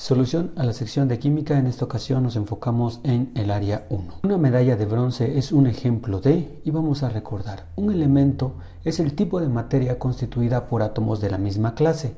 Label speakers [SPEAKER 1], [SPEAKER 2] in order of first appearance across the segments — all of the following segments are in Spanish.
[SPEAKER 1] Solución a la sección de química. En esta ocasión nos enfocamos en el área 1. Una medalla de bronce es un ejemplo de, y vamos a recordar, un elemento es el tipo de materia constituida por átomos de la misma clase,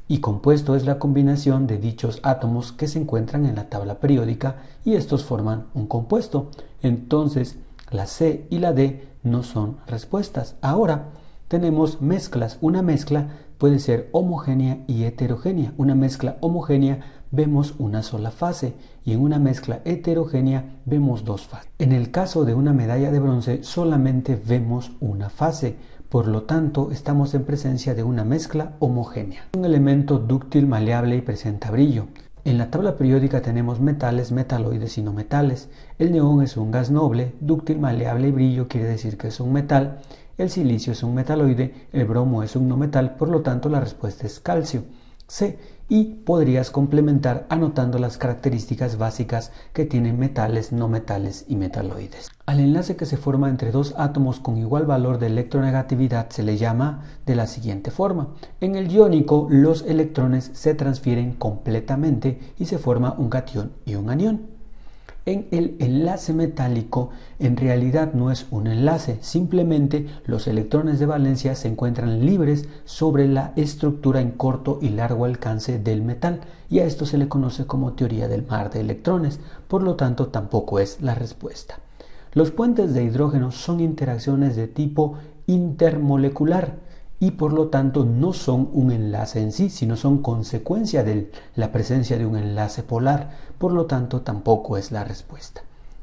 [SPEAKER 1] y compuesto es la combinación de dichos átomos que se encuentran en la tabla periódica y estos forman un compuesto. Entonces, la C y la D no son respuestas. Ahora tenemos mezclas. Una mezcla puede ser homogénea y heterogénea. Una mezcla homogénea vemos una sola fase y en una mezcla heterogénea vemos dos fases. En el caso de una medalla de bronce solamente vemos una fase, por lo tanto estamos en presencia de una mezcla homogénea. Un elemento dúctil, maleable y presenta brillo. En la tabla periódica tenemos metales, metaloides y no metales. El neón es un gas noble, dúctil, maleable y brillo quiere decir que es un metal. El silicio es un metaloide, el bromo es un no metal, por lo tanto la respuesta es calcio. C. Y podrías complementar anotando las características básicas que tienen metales, no metales y metaloides. Al enlace que se forma entre dos átomos con igual valor de electronegatividad se le llama de la siguiente forma. En el iónico los electrones se transfieren completamente y se forma un catión y un anión. En el enlace metálico en realidad no es un enlace, simplemente los electrones de valencia se encuentran libres sobre la estructura en corto y largo alcance del metal y a esto se le conoce como teoría del mar de electrones, por lo tanto tampoco es la respuesta. Los puentes de hidrógeno son interacciones de tipo intermolecular y por lo tanto no son un enlace en sí, sino son consecuencia de la presencia de un enlace polar, por lo tanto tampoco es la respuesta.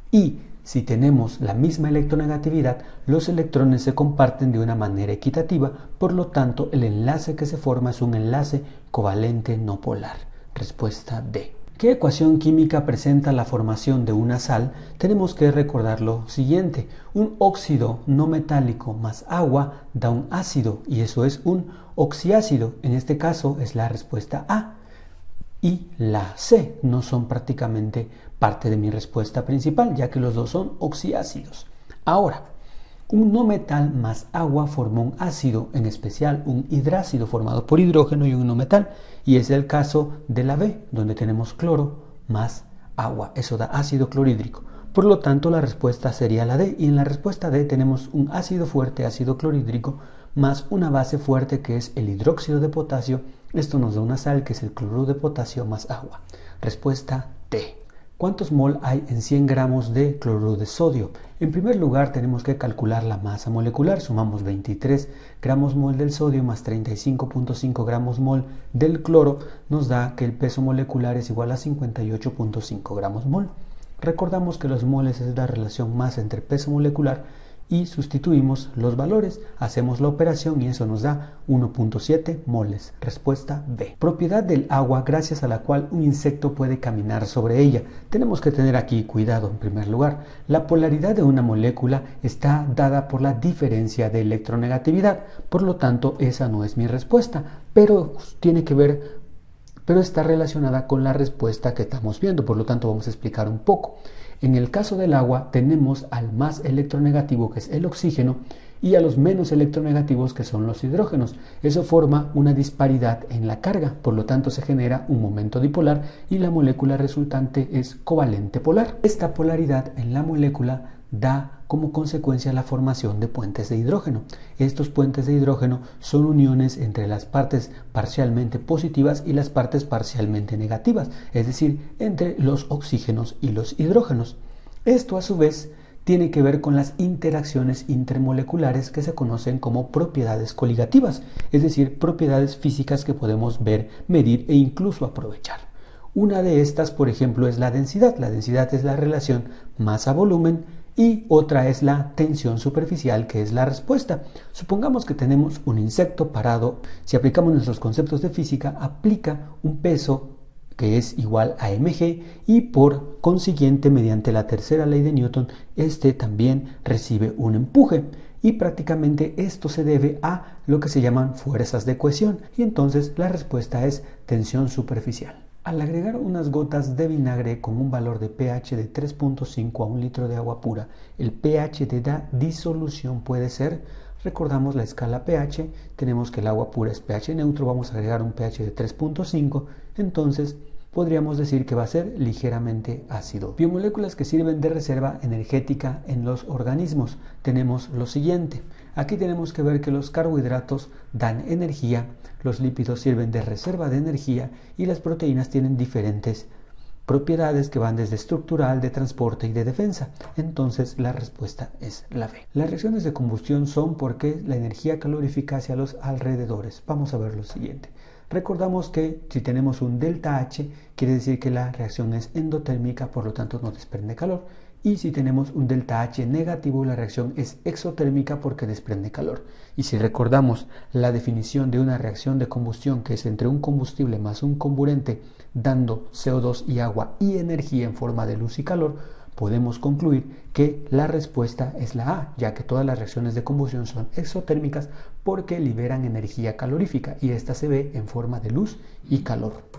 [SPEAKER 1] Y si tenemos la misma electronegatividad, los electrones se comparten de una manera equitativa, por lo tanto el enlace que se forma es un enlace covalente no polar. Respuesta D. ¿Qué ecuación química presenta la formación de una sal? Tenemos que recordar lo siguiente. Un óxido no metálico más agua da un ácido y eso es un oxiácido. En este caso es la respuesta A. Y la C no son prácticamente parte de mi respuesta principal, ya que los dos son oxiácidos. Ahora, un no metal más agua forma un ácido, en especial un hidrácido formado por hidrógeno y un no metal, y es el caso de la B, donde tenemos cloro más agua, eso da ácido clorhídrico. Por lo tanto, la respuesta sería la D, y en la respuesta D tenemos un ácido fuerte, ácido clorhídrico, más una base fuerte que es el hidróxido de potasio. Esto nos da una sal que es el cloruro de potasio más agua. Respuesta D. ¿Cuántos mol hay en 100 gramos de cloruro de sodio? En primer lugar tenemos que calcular la masa molecular. Sumamos 23 gramos mol del sodio más 35.5 gramos mol del cloro. Nos da que el peso molecular es igual a 58.5 gramos mol. Recordamos que los moles es la relación masa entre peso molecular y sustituimos los valores, hacemos la operación y eso nos da 1.7 moles. Respuesta B. Propiedad del agua gracias a la cual un insecto puede caminar sobre ella. Tenemos que tener aquí cuidado. En primer lugar, la polaridad de una molécula está dada por la diferencia de electronegatividad, por lo tanto esa no es mi respuesta, pero está relacionada con la respuesta que estamos viendo, por lo tanto vamos a explicar un poco. En el caso del agua tenemos al más electronegativo, que es el oxígeno, y a los menos electronegativos, que son los hidrógenos. Eso forma una disparidad en la carga, por lo tanto se genera un momento dipolar y la molécula resultante es covalente polar. Esta polaridad en la molécula da como consecuencia la formación de puentes de hidrógeno. Estos puentes de hidrógeno son uniones entre las partes parcialmente positivas y las partes parcialmente negativas, es decir, entre los oxígenos y los hidrógenos. Esto a su vez tiene que ver con las interacciones intermoleculares que se conocen como propiedades coligativas, es decir, propiedades físicas que podemos ver, medir e incluso aprovechar. Una de estas, por ejemplo, es la densidad. La densidad es la relación masa-volumen y otra es la tensión superficial, que es la respuesta. Supongamos que tenemos un insecto parado. Si aplicamos nuestros conceptos de física, aplica un peso que es igual a mg y por consiguiente, mediante la tercera ley de Newton, este también recibe un empuje. Y prácticamente esto se debe a lo que se llaman fuerzas de cohesión. Y entonces la respuesta es tensión superficial. Al agregar unas gotas de vinagre con un valor de pH de 3.5 a un litro de agua pura, el pH de la disolución puede ser, recordamos la escala pH, tenemos que el agua pura es pH neutro, vamos a agregar un pH de 3.5, entonces podríamos decir que va a ser ligeramente ácido. Biomoléculas que sirven de reserva energética en los organismos. Tenemos lo siguiente. Aquí tenemos que ver que los carbohidratos dan energía, los lípidos sirven de reserva de energía y las proteínas tienen diferentes propiedades que van desde estructural, de transporte y de defensa. Entonces la respuesta es la B. Las reacciones de combustión son porque la energía calorífica hacia los alrededores. Vamos a ver lo siguiente. Recordamos que si tenemos un delta H, quiere decir que la reacción es endotérmica, por lo tanto no desprende calor. Y si tenemos un delta H negativo, la reacción es exotérmica porque desprende calor. Y si recordamos la definición de una reacción de combustión, que es entre un combustible más un comburente, dando CO2 y agua y energía en forma de luz y calor, podemos concluir que la respuesta es la A, ya que todas las reacciones de combustión son exotérmicas porque liberan energía calorífica y esta se ve en forma de luz y calor.